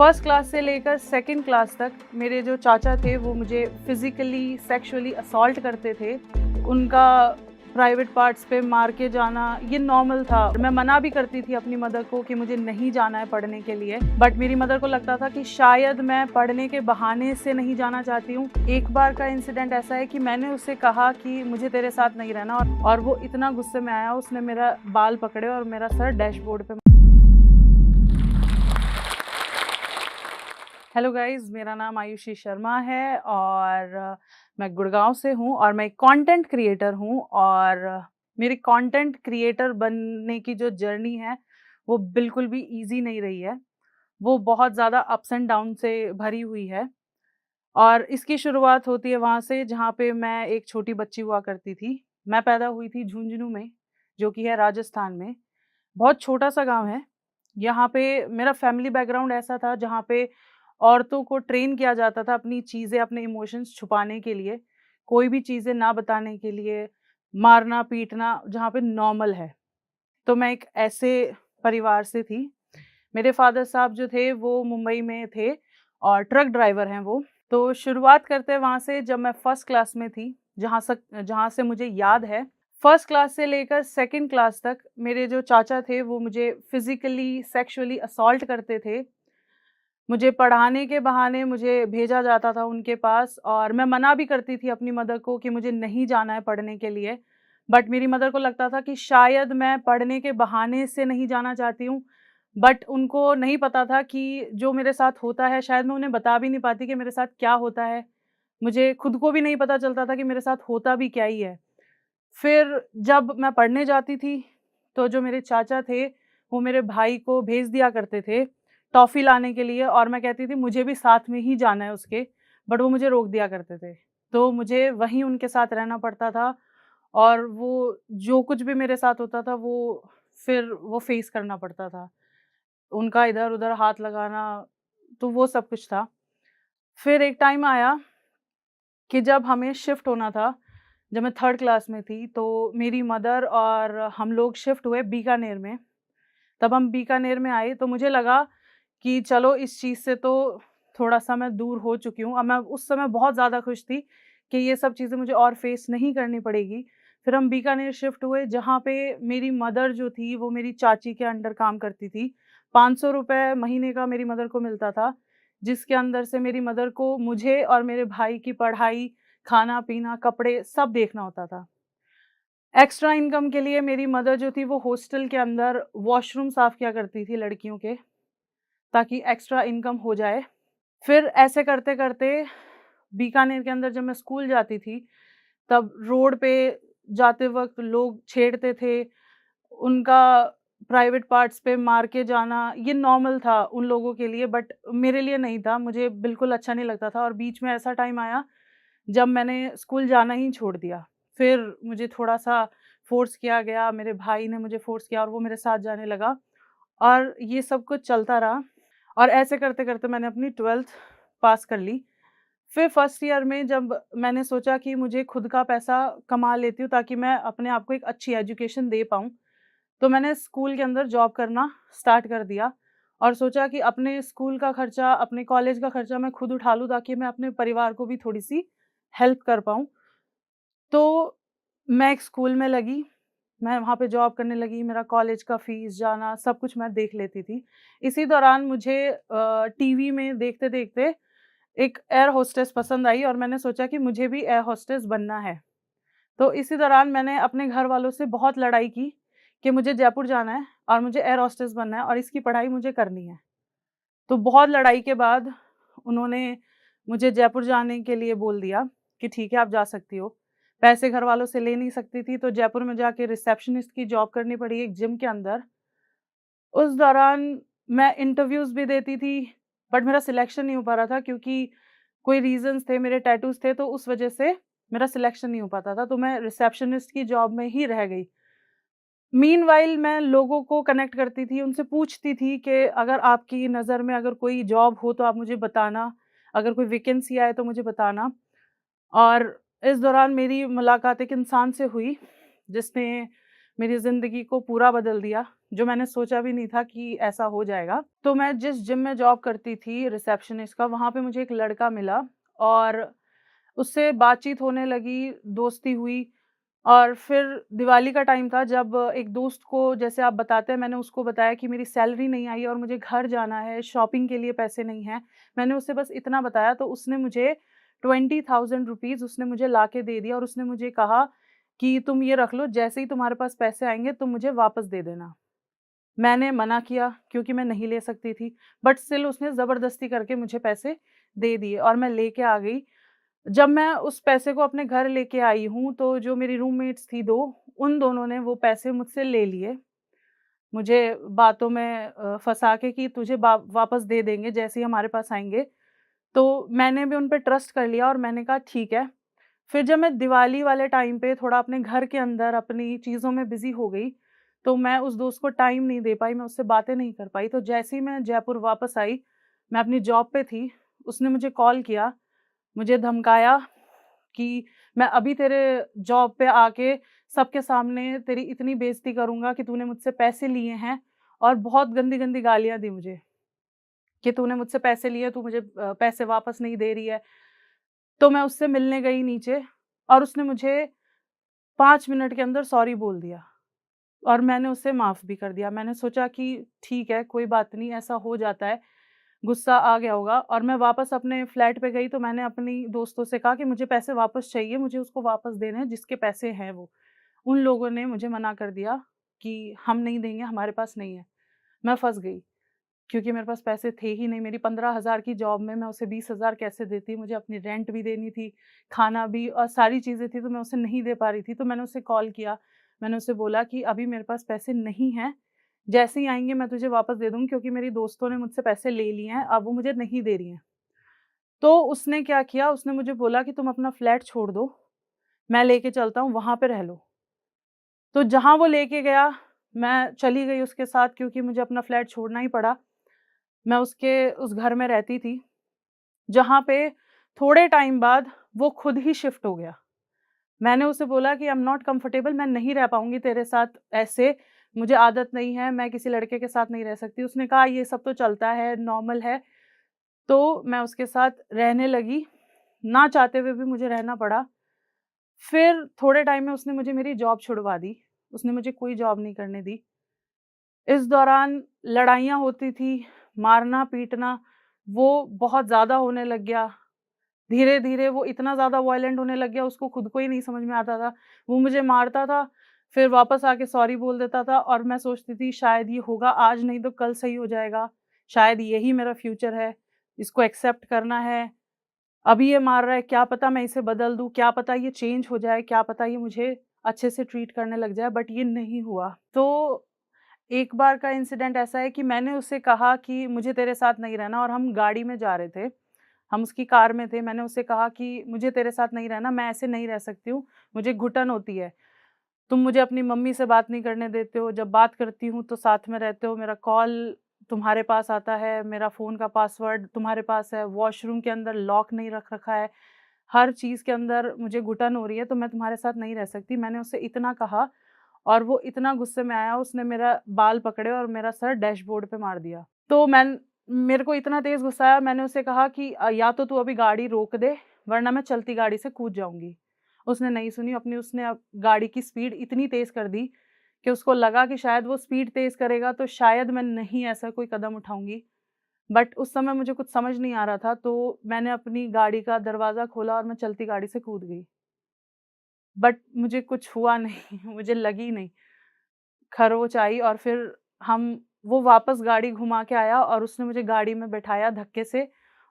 First class से लेकर second class तक मेरे जो चाचा थे वो मुझे फिज़िकली सेक्सुअली असॉल्ट करते थे। उनका प्राइवेट पार्ट्स पे मार के जाना ये नॉर्मल था। मैं मना भी करती थी अपनी मदर को कि मुझे नहीं जाना है पढ़ने के लिए, बट मेरी मदर को लगता था कि शायद मैं पढ़ने के बहाने से नहीं जाना चाहती हूँ। एक बार का इंसिडेंट ऐसा है कि मैंने उससे कहा कि मुझे तेरे साथ नहीं रहना, और वो इतना गुस्से में आया, उसने मेरा बाल पकड़े और मेरा सर डैशबोर्ड पे। हेलो गाइस, मेरा नाम आयुषी शर्मा है और मैं गुड़गांव से हूँ और मैं एक कंटेंट क्रिएटर हूँ। और मेरी कंटेंट क्रिएटर बनने की जो जर्नी है वो बिल्कुल भी इजी नहीं रही है। वो बहुत ज़्यादा अप्स एंड डाउन से भरी हुई है। और इसकी शुरुआत होती है वहाँ से जहाँ पे मैं एक छोटी बच्ची हुआ करती थी। मैं पैदा हुई थी झुंझुनू में, जो कि है राजस्थान में। बहुत छोटा सा गाँव है। यहाँ पे मेरा फैमिली बैकग्राउंड ऐसा था जहाँ पे औरतों को ट्रेन किया जाता था अपनी चीज़ें, अपने इमोशंस छुपाने के लिए, कोई भी चीज़ें ना बताने के लिए, मारना पीटना जहाँ पे नॉर्मल है। तो मैं एक ऐसे परिवार से थी। मेरे फादर साहब जो थे वो मुंबई में थे और ट्रक ड्राइवर हैं वो। तो शुरुआत करते हैं वहाँ से जब मैं फर्स्ट क्लास में थी, जहाँ से मुझे याद है। फर्स्ट क्लास से लेकर सेकंड क्लास तक मेरे जो चाचा थे वो मुझे फिज़िकली सेक्सुअली असॉल्ट करते थे। मुझे पढ़ाने के बहाने मुझे भेजा जाता था उनके पास, और मैं मना भी करती थी अपनी मदर को कि मुझे नहीं जाना है पढ़ने के लिए, बट मेरी मदर को लगता था कि शायद मैं पढ़ने के बहाने से नहीं जाना चाहती हूँ। बट उनको नहीं पता था कि जो मेरे साथ होता है शायद मैं उन्हें बता भी नहीं पाती कि मेरे साथ क्या होता है। मुझे खुद को भी नहीं पता चलता था कि मेरे साथ होता भी क्या ही है। फिर जब मैं पढ़ने जाती थी तो जो मेरे चाचा थे वो मेरे भाई को भेज दिया करते थे टॉफ़ी लाने के लिए, और मैं कहती थी मुझे भी साथ में ही जाना है उसके, बट वो मुझे रोक दिया करते थे। तो मुझे वहीं उनके साथ रहना पड़ता था, और वो जो कुछ भी मेरे साथ होता था फिर वो फ़ेस करना पड़ता था। उनका इधर-उधर हाथ लगाना, तो वो सब कुछ था। फिर एक टाइम आया कि जब हमें शिफ्ट होना था, जब मैं थर्ड क्लास में थी, तो मेरी मदर और हम लोग शिफ्ट हुए बीकानेर में। तब हम बीकानेर में आए तो मुझे लगा कि चलो इस चीज़ से तो थोड़ा-सा मैं दूर हो चुकी हूँ। अब मैं उस समय बहुत ज़्यादा खुश थी कि ये सब चीज़ें मुझे और फ़ेस नहीं करनी पड़ेगी। फिर हम बीकानेर शिफ्ट हुए जहाँ पे मेरी मदर जो थी वो मेरी चाची के अंडर काम करती थी। ₹500 महीने का मेरी मदर को मिलता था, जिसके अंदर से मेरी मदर को मुझे और मेरे भाई की पढ़ाई, खाना-पीना, कपड़े सब देखना होता था। एक्स्ट्रा इनकम के लिए मेरी मदर जो थी वो हॉस्टल के अंदर वॉशरूम साफ़ किया करती थी लड़कियों के, ताकि एक्स्ट्रा इनकम हो जाए। फिर ऐसे करते-करते बीकानेर के अंदर जब मैं स्कूल जाती थी, तब रोड पे जाते वक़्त लोग छेड़ते थे। उनका प्राइवेट पार्ट्स पे मार के जाना ये नॉर्मल था उन लोगों के लिए, बट मेरे लिए नहीं था। मुझे बिल्कुल अच्छा नहीं लगता था, और बीच में ऐसा टाइम आया जब मैंने स्कूल जाना ही छोड़ दिया। फिर मुझे थोड़ा-सा फ़ोर्स किया गया, मेरे भाई ने मुझे फ़ोर्स किया और वो मेरे साथ जाने लगा, और ये सब कुछ चलता रहा। और ऐसे करते-करते मैंने अपनी 12th पास कर ली। फिर फर्स्ट ईयर में जब मैंने सोचा कि मुझे खुद का पैसा कमा लेती हूँ ताकि मैं अपने आप को एक अच्छी एजुकेशन दे पाऊँ, तो मैंने स्कूल के अंदर जॉब करना स्टार्ट कर दिया और सोचा कि अपने स्कूल का खर्चा, अपने कॉलेज का खर्चा मैं खुद उठा लूँ ताकि मैं अपने परिवार को भी थोड़ी-सी हेल्प कर पाऊँ। तो मैं एक स्कूल में लगी, मैं वहाँ पे जॉब करने लगी, मेरा कॉलेज का फ़ीस, जाना सब कुछ मैं देख लेती थी। इसी दौरान मुझे टीवी में देखते-देखते एक एयर होस्टेस पसंद आई और मैंने सोचा कि मुझे भी एयर होस्टेस बनना है। तो इसी दौरान मैंने अपने घर वालों से बहुत लड़ाई की कि मुझे जयपुर जाना है और मुझे एयर होस्टेस बनना है और इसकी पढ़ाई मुझे करनी है। तो बहुत लड़ाई के बाद उन्होंने मुझे जयपुर जाने के लिए बोल दिया कि ठीक है, आप जा सकती हो। पैसे घर वालों से ले नहीं सकती थी, तो जयपुर में जाके रिसेप्शनिस्ट की जॉब करनी पड़ी एक जिम के अंदर। उस दौरान मैं इंटरव्यूज़ भी देती थी, बट मेरा सिलेक्शन नहीं हो पा रहा था क्योंकि कोई रीज़न्स थे, मेरे टैटूज़ थे, तो उस वज़ह से मेरा सिलेक्शन नहीं हो पाता था, तो मैं रिसेप्शनिस्ट की जॉब में ही रह गई। मीनव्हाइल मैं लोगों को कनेक्ट करती थी, उनसे पूछती थी कि अगर आपकी नज़र में अगर कोई जॉब हो तो आप मुझे बताना, अगर कोई वैकेंसी आए तो मुझे बताना। और इस दौरान मेरी मुलाकात एक इंसान से हुई, जिसने मेरी ज़िंदगी को पूरा बदल दिया, जो मैंने सोचा भी नहीं था कि ऐसा हो जाएगा। तो मैं जिस जिम में जॉब करती थी रिसेप्शनिस्ट का, वहाँ पे मुझे एक लड़का मिला और उससे बातचीत होने लगी, दोस्ती हुई। और फिर दिवाली का टाइम था, जब एक दोस्त को जैसे आप बताते हैं, मैंने उसको बताया कि मेरी सैलरी नहीं आई और मुझे घर जाना है, शॉपिंग के लिए पैसे नहीं हैं। मैंने उसे बस इतना बताया, तो उसने मुझे 20,000 रुपीज़ उसने मुझे लाके दे दिया और उसने मुझे कहा कि तुम ये रख लो, जैसे ही तुम्हारे पास पैसे आएँगे तुम मुझे वापस दे देना। मैंने मना किया क्योंकि मैं नहीं ले सकती थी, बट स्टिल उसने ज़बरदस्ती करके मुझे पैसे दे दिए और मैं लेके आ गई। जब मैं उस पैसे को अपने घर लेके आई हूँ, तो जो मेरी रूममेट्स थी 2, उन दोनों ने वो पैसे मुझसे ले लिए। मुझे बातों में फँसा के कि तुझे वापस दे देंगे जैसे ही हमारे पास आएँगे। तो मैंने भी उन पे ट्रस्ट कर लिया और मैंने कहा ठीक है। फिर जब मैं दिवाली वाले टाइम पे थोड़ा अपने घर के अंदर अपनी चीज़ों में बिज़ी हो गई, तो मैं उस दोस्त को टाइम नहीं दे पाई, मैं उससे बातें नहीं कर पाई। तो जैसे ही मैं जयपुर वापस आई, मैं अपनी जॉब पे थी, उसने मुझे कॉल किया, मुझे धमकाया कि मैं अभी तेरे जॉब पे आके सबके सामने तेरी इतनी बेइज़्ज़ती करूँगा कि तूने मुझसे पैसे लिए हैं, और बहुत गंदी-गंदी गालियाँ दी मुझे कि तूने मुझसे पैसे लिए, तू मुझे पैसे वापस नहीं दे रही है। तो मैं उससे मिलने गई नीचे और उसने मुझे 5 मिनट के अंदर सॉरी बोल दिया और मैंने उसे माफ़ भी कर दिया। मैंने सोचा कि ठीक है, कोई बात नहीं, ऐसा हो जाता है, गुस्सा आ गया होगा। और मैं वापस अपने फ्लैट पे गई, तो मैंने अपनी दोस्तों से कहा कि मुझे पैसे वापस चाहिए, मुझे उसको वापस देने हैं जिसके पैसे हैं वो। उन लोगों ने मुझे मना कर दिया कि हम नहीं देंगे, हमारे पास नहीं है। मैं फँस गई क्योंकि मेरे पास पैसे थे ही नहीं। मेरी 15,000 की जॉब में मैं उसे 20,000 कैसे देती? मुझे अपनी रेंट भी देनी थी, खाना भी और सारी चीज़ें थी, तो मैं उसे नहीं दे पा रही थी। तो मैंने उसे कॉल किया, मैंने उसे बोला कि अभी मेरे पास पैसे नहीं हैं, जैसे ही आएँगे मैं तुझे वापस दे दूँगी, क्योंकि मेरी दोस्तों ने मुझसे पैसे ले लिए हैं, अब वो मुझे नहीं दे रही हैं। तो उसने क्या किया, उसने मुझे बोला कि तुम अपना फ्लैट छोड़ दो, मैं लेके चलता हूँ, वहाँ पे रह लो। तो जहाँ वो लेके गया, मैं चली गई उसके साथ, क्योंकि मुझे अपना फ्लैट छोड़ना ही पड़ा। मैं उसके उस घर में रहती थी, जहाँ पे थोड़े टाइम बाद वो खुद ही शिफ्ट हो गया। मैंने उसे बोला कि आई एम नॉट कंफर्टेबल, मैं नहीं रह पाऊँगी तेरे साथ ऐसे, मुझे आदत नहीं है, मैं किसी लड़के के साथ नहीं रह सकती। उसने कहा ये सब तो चलता है, नॉर्मल है। तो मैं उसके साथ रहने लगी, ना चाहते हुए भी मुझे रहना पड़ा। फिर थोड़े टाइम में उसने मुझे मेरी जॉब छुड़वा दी, उसने मुझे कोई जॉब नहीं करने दी। इस दौरान लड़ाइयाँ होती थी, मारना-पीटना वो बहुत ज़्यादा होने लग गया। धीरे-धीरे वो इतना ज़्यादा वॉयलेंट होने लग गया, उसको खुद को ही नहीं समझ में आता था। वो मुझे मारता था, फिर वापस आके सॉरी बोल देता था और मैं सोचती थी शायद ये होगा आज, नहीं तो कल सही हो जाएगा। शायद यही मेरा फ्यूचर है, इसको एक्सेप्ट करना है। अभी ये मार रहा है, क्या पता मैं इसे बदल दूँ, क्या पता ये चेंज हो जाए, क्या पता ये मुझे अच्छे से ट्रीट करने लग जाए, बट ये नहीं हुआ। तो एक बार का इंसिडेंट ऐसा है कि मैंने उससे कहा कि मुझे तेरे साथ नहीं रहना, और हम गाड़ी में जा रहे थे, हम उसकी कार में थे। मैंने उससे कहा कि मुझे तेरे साथ नहीं रहना, मैं ऐसे नहीं रह सकती हूँ, मुझे घुटन होती है। तुम मुझे अपनी मम्मी से बात नहीं करने देते हो, जब बात करती हूँ तो साथ में रहते हो, मेरा कॉल तुम्हारे पास आता है, मेरा फ़ोन का पासवर्ड तुम्हारे पास है, वॉशरूम के अंदर लॉक नहीं रख रखा है, हर चीज़ के अंदर मुझे घुटन हो रही है, तो मैं तुम्हारे साथ नहीं रह सकती। मैंने उससे इतना कहा और वो इतना गुस्से में आया, उसने मेरा बाल पकड़े और मेरा सर डैशबोर्ड पे मार दिया। तो मेरे को इतना तेज़ गुस्सा आया, मैंने उसे कहा कि या तो तू अभी गाड़ी रोक दे, वरना मैं चलती गाड़ी से कूद जाऊँगी। उसने नहीं सुनी, उसने गाड़ी की स्पीड इतनी तेज़ कर दी कि उसको लगा कि शायद वो स्पीड तेज़ करेगा तो शायद मैं नहीं ऐसा कोई कदम उठाऊँगी। बट उस समय मुझे कुछ समझ नहीं आ रहा था, तो मैंने अपनी गाड़ी का दरवाज़ा खोला और मैं चलती गाड़ी से कूद गई। बट मुझे कुछ हुआ नहीं, मुझे लगी नहीं। खरोंच आई और फिर हम वो वापस गाड़ी घुमा के आया और उसने मुझे गाड़ी में बैठाया धक्के से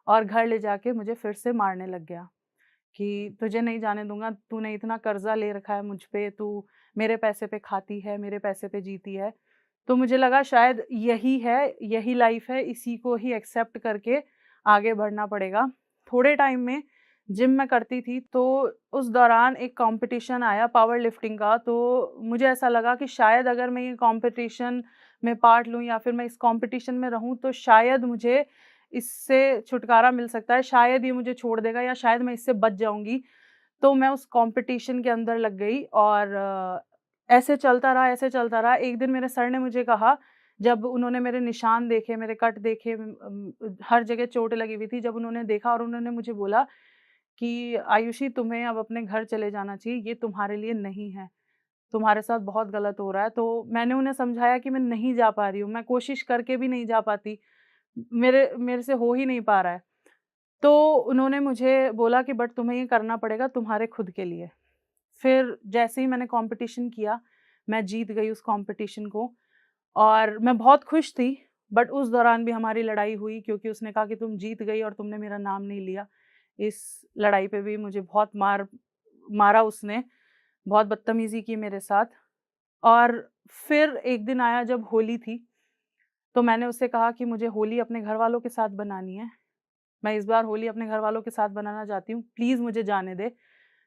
और घर ले जाके मुझे फिर से मारने लग गया कि तुझे नहीं जाने दूँगा, तूने इतना कर्ज़ा ले रखा है मुझ पे, तू मेरे पैसे पे खाती है, मेरे पैसे पे जीती है। तो मुझे लगा शायद यही है, यही लाइफ़ है, इसी को ही एक्सेप्ट करके आगे बढ़ना पड़ेगा। थोड़े टाइम में जिम मैं करती थी, तो उस दौरान एक कॉम्पिटिशन आया पावर लिफ्टिंग का, तो मुझे ऐसा लगा कि शायद अगर मैं ये कॉम्पिटिशन में पार्ट लूँ या फिर मैं इस कॉम्पिटिशन में रहूँ, तो शायद मुझे इससे छुटकारा मिल सकता है, शायद ये मुझे छोड़ देगा या शायद मैं इससे बच जाऊँगी। तो मैं उस कॉम्पिटिशन के अंदर लग गई और ऐसे चलता रहा, ऐसे चलता रहा। एक दिन मेरे सर ने मुझे कहा, जब उन्होंने मेरे निशान देखे, मेरे कट देखे, हर जगह चोट लगी हुई थी, जब उन्होंने देखा और उन्होंने मुझे बोला कि आयुषी तुम्हें अब अपने घर चले जाना चाहिए, ये तुम्हारे लिए नहीं है, तुम्हारे साथ बहुत गलत हो रहा है। तो मैंने उन्हें समझाया कि मैं नहीं जा पा रही हूँ, मैं कोशिश करके भी नहीं जा पाती, मेरे मेरे से हो ही नहीं पा रहा है। तो उन्होंने मुझे बोला कि बट तुम्हें ये करना पड़ेगा तुम्हारे खुद के लिए। फिर जैसे ही मैंने कॉम्पिटिशन किया, मैं जीत गई उस कॉम्पिटिशन को और मैं बहुत खुश थी। बट उस दौरान भी हमारी लड़ाई हुई, क्योंकि उसने कहा कि तुम जीत गई और तुमने मेरा नाम नहीं लिया। इस लड़ाई पे भी मुझे बहुत मारा उसने, बहुत बदतमीज़ी की मेरे साथ। और फिर एक दिन आया जब होली थी, तो मैंने उससे कहा कि मुझे होली अपने घरवालों के साथ बनानी है। मैं इस बार होली अपने घरवालों के साथ बनाना चाहती हूँ, प्लीज़ मुझे जाने दे।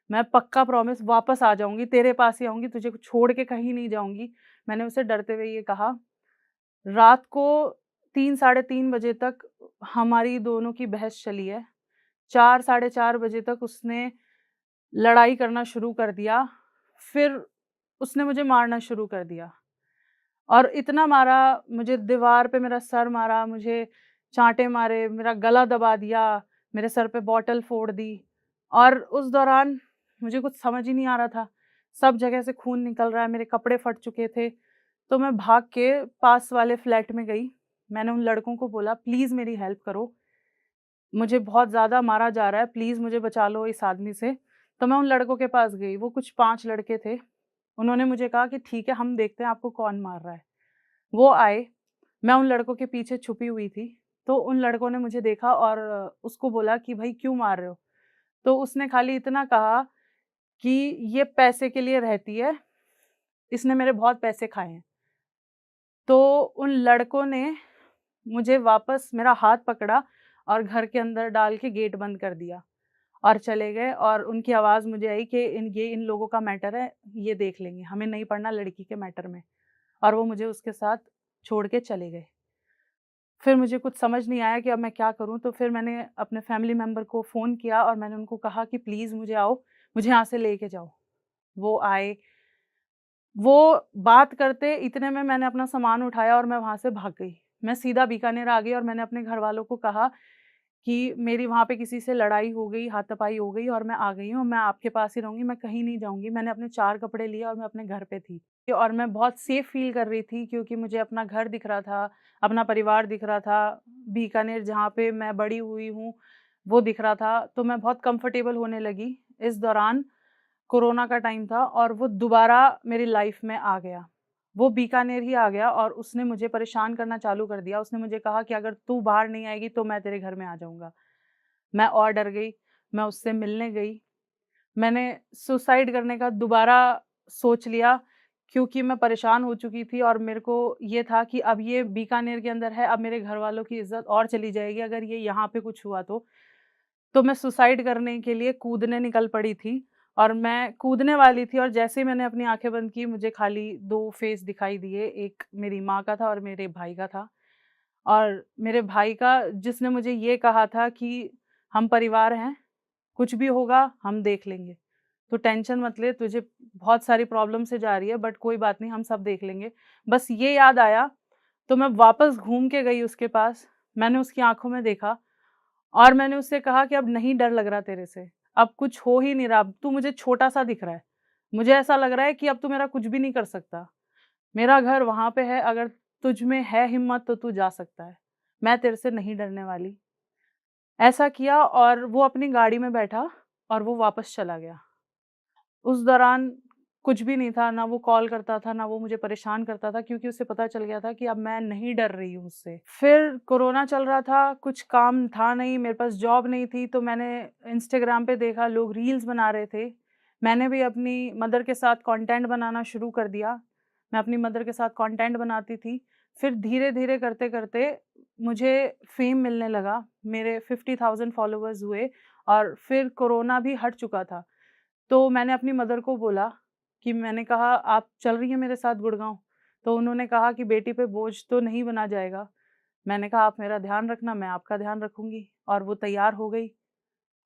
मैं पक्का प्रॉमिस वापस आ जाऊँगी, तेरे पास ही आऊँगी, तुझे छोड़ के कहीं नहीं जाऊँगी। मैंने उसे डरते हुए ये कहा। रात को 3 साढ़े 3 बजे तक हमारी दोनों की बहस चली है। 4 साढ़े 4 बजे तक उसने लड़ाई करना शुरू कर दिया। फिर उसने मुझे मारना शुरू कर दिया और इतना मारा, मुझे दीवार पे मेरा सर मारा, मुझे चाँटे मारे, मेरा गला दबा दिया, मेरे सर पे बॉटल फोड़ दी। और उस दौरान मुझे कुछ समझ ही नहीं आ रहा था। सब जगह से खून निकल रहा है, मेरे कपड़े फट चुके थे। तो मैं भाग के पास वाले फ्लैट में गई। मैंने उन लड़कों को बोला, प्लीज़ मेरी हेल्प करो, मुझे बहुत ज़्यादा मारा जा रहा है, प्लीज़ मुझे बचा लो इस आदमी से। तो मैं उन लड़कों के पास गई, वो कुछ 5 लड़के थे। उन्होंने मुझे कहा कि ठीक है, हम देखते हैं आपको कौन मार रहा है। वो आए, मैं उन लड़कों के पीछे छुपी हुई थी। तो उन लड़कों ने मुझे देखा और उसको बोला कि भाई क्यों मार रहे हो? तो उसने खाली इतना कहा कि ये पैसे के लिए रहती है, इसने मेरे बहुत पैसे खाए हैं। तो उन लड़कों ने मुझे वापस मेरा हाथ पकड़ा और घर के अंदर डाल के गेट बंद कर दिया और चले गए। और उनकी आवाज़ मुझे आई कि इन लोगों का मैटर है, ये देख लेंगे, हमें नहीं पड़ना लड़की के मैटर में। और वो मुझे उसके साथ छोड़ के चले गए। फिर मुझे कुछ समझ नहीं आया कि अब मैं क्या करूँ? तो फिर मैंने अपने फैमिली मेंबर को फ़ोन किया और मैंने उनको कहा कि प्लीज़ मुझे आओ, मुझे यहाँ से लेके जाओ। वो आए, वो बात करते इतने में मैंने अपना सामान उठाया और मैं वहाँ से भाग गई। मैं सीधा बीकानेर आ गई और मैंने अपने घरवालों को कहा कि मेरी वहाँ पे किसी से लड़ाई हो गई, हाथापाई हो गई और मैं आ गई हूँ, मैं आपके पास ही रहूँगी, मैं कहीं नहीं जाऊँगी। मैंने अपने 4 कपड़े लिए और मैं अपने घर पे थी। और मैं बहुत सेफ़ फ़ील कर रही थी, क्योंकि मुझे अपना घर दिख रहा था, अपना परिवार दिख रहा था, बीकानेर जहाँ पे मैं बड़ी हुई हूँ, वो दिख रहा था, तो मैं बहुत कंफ़र्टेबल होने लगी। इस दौरान कोरोना का टाइम था और वो दोबारा मेरी लाइफ़ में आ गया। वो बीकानेर ही आ गया और उसने मुझे परेशान करना चालू कर दिया। उसने मुझे कहा कि अगर तू बाहर नहीं आएगी तो मैं तेरे घर में आ जाऊँगा। मैं और डर गई, मैं उससे मिलने गई। मैंने सुसाइड करने का दोबारा सोच लिया, क्योंकि मैं परेशान हो चुकी थी और मेरे को ये था कि अब ये बीकानेर के अंदर है, अब मेरे घरवालों की इज़्ज़त और चली जाएगी अगर ये यहाँ पे कुछ हुआ तो। तो मैं सुसाइड करने के लिए कूदने निकल पड़ी थी और मैं कूदने वाली थी और जैसे ही मैंने अपनी आँखें बंद की, मुझे खाली 2 फेस दिखाई दिए, एक मेरी माँ का था और मेरे भाई का था। और मेरे भाई का, जिसने मुझे ये कहा था कि हम परिवार हैं, कुछ भी होगा हम देख लेंगे। तो टेंशन मत ले, तुझे बहुत सारी प्रॉब्लम से जा रही है बट कोई बात नहीं, हम सब देख लेंगे। बस ये याद आया तो मैं वापस घूम के गई उसके पास। मैंने उसकी आँखों में देखा और मैंने उससे कहा कि अब नहीं डर लग रहा तेरे से, अब कुछ हो ही नहीं रहा, अब तू मुझे छोटा-सा दिख रहा है। मुझे ऐसा लग रहा है कि अब तू मेरा कुछ भी नहीं कर सकता। मेरा घर वहाँ पे है, अगर तुझ में है हिम्मत तो तू जा सकता है। मैं तेरे से नहीं डरने वाली। ऐसा किया और वो अपनी गाड़ी में बैठा और वो वापस चला गया। उस दौरान कुछ भी नहीं था, ना वो कॉल करता था, ना वो मुझे परेशान करता था, क्योंकि उसे पता चल गया था कि अब मैं नहीं डर रही हूँ उससे। फिर कोरोना चल रहा था, कुछ काम था नहीं, मेरे पास जॉब नहीं थी, तो मैंने इंस्टाग्राम पे देखा लोग रील्स बना रहे थे। मैंने भी अपनी मदर के साथ कंटेंट बनाना शुरू कर दिया। मैं अपनी मदर के साथ कंटेंट बनाती थी। फिर धीरे-धीरे करते-करते मुझे फ़ेम मिलने लगा। मेरे 50,000 फॉलोवर्स हुए और फिर कोरोना भी हट चुका था। तो मैंने अपनी मदर को बोला कि मैंने कहा आप चल रही हैं मेरे साथ गुड़गाँव? तो उन्होंने कहा कि बेटी पे बोझ तो नहीं बना जाएगा। मैंने कहा आप मेरा ध्यान रखना, मैं आपका ध्यान रखूँगी और वो तैयार हो गई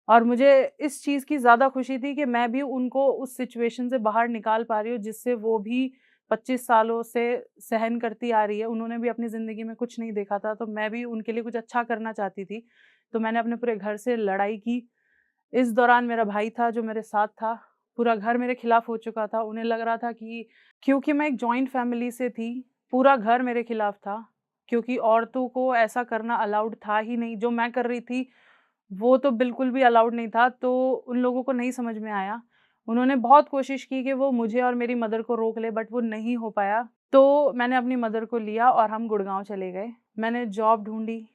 और मुझे इस चीज़ की ज़्यादा खुशी थी कि मैं भी उनको उस सिचुएशन से बाहर निकाल पा रही हूँ, जिससे वो भी 25 सालों से सहन करती आ रही है। उन्होंने भी अपनी ज़िंदगी में कुछ नहीं देखा था, तो मैं भी उनके लिए कुछ अच्छा करना चाहती थी। तो मैंने अपने पूरे घर से लड़ाई की। इस दौरान मेरा भाई था जो मेरे साथ था। पूरा घर मेरे खिलाफ हो चुका था। उन्हें लग रहा था कि क्योंकि मैं एक जॉइंट फैमिली से थी, पूरा घर मेरे खिलाफ था, क्योंकि औरतों को ऐसा करना अलाउड था ही नहीं। जो मैं कर रही थी, वो तो बिल्कुल भी अलाउड नहीं था, तो उन लोगों को नहीं समझ में आया। उन्होंने बहुत कोशिश की कि वो मुझे और मेरी मदर को रोक ले, बट वो नहीं हो पाया। तो मैंने अपनी मदर को लिया और हम गुड़गाँव चले गए। मैंने जॉब ढूँढी।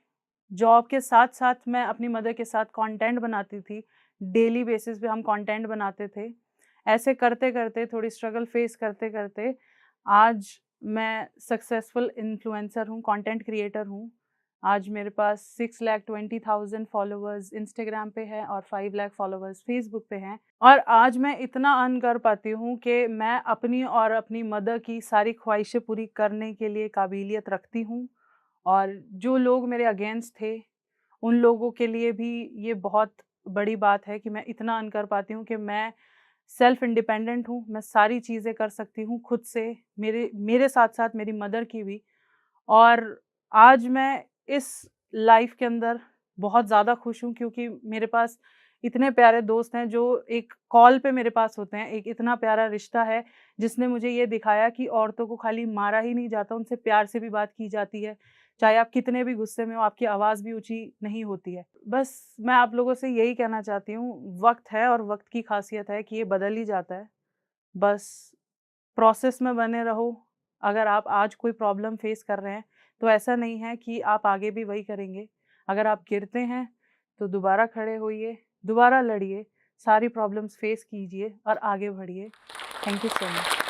जॉब के साथ-साथ मैं अपनी मदर के साथ कंटेंट बनाती थी। डेली बेसिस पे हम कंटेंट बनाते थे। ऐसे करते-करते, थोड़ी स्ट्रगल फेस करते-करते आज मैं सक्सेसफुल इन्फ्लुएंसर हूँ, कंटेंट क्रिएटर हूँ। आज मेरे पास 6,20,000 फॉलोवर्स इंस्टाग्राम पे है और 5 लाख फॉलोवर्स फेसबुक पे हैं। और आज मैं इतना अर्न कर पाती हूँ कि मैं अपनी और अपनी मदर की सारी ख्वाहिशें पूरी करने के लिए काबिलियत रखती हूँ। और जो लोग मेरे अगेंस्ट थे, उन लोगों के लिए भी ये बहुत बड़ी बात है कि मैं इतना अर्न कर पाती हूँ कि मैं सेल्फ इंडिपेंडेंट हूँ। मैं सारी चीज़ें कर सकती हूँ खुद से, मेरे मेरे साथ-साथ मेरी मदर की भी। और आज मैं इस लाइफ़ के अंदर बहुत ज़्यादा खुश हूँ, क्योंकि मेरे पास इतने प्यारे दोस्त हैं जो एक कॉल पे मेरे पास होते हैं। एक इतना प्यारा रिश्ता है जिसने मुझे ये दिखाया कि औरतों को खाली मारा ही नहीं जाता, उनसे प्यार से भी बात की जाती है। चाहे आप कितने भी गुस्से में हो, आपकी आवाज़ भी ऊँची नहीं होती है। बस मैं आप लोगों से यही कहना चाहती हूँ, वक़्त है और वक़्त की ख़ासियत है कि ये बदल ही जाता है। बस प्रोसेस में बने रहो। अगर आप आज कोई प्रॉब्लम फेस कर रहे हैं, तो ऐसा नहीं है कि आप आगे भी वही करेंगे। अगर आप गिरते हैं, तो दोबारा खड़े होइए, दोबारा लड़िए, सारी प्रॉब्लम्स फेस कीजिए और आगे बढ़िए। Thank you so much.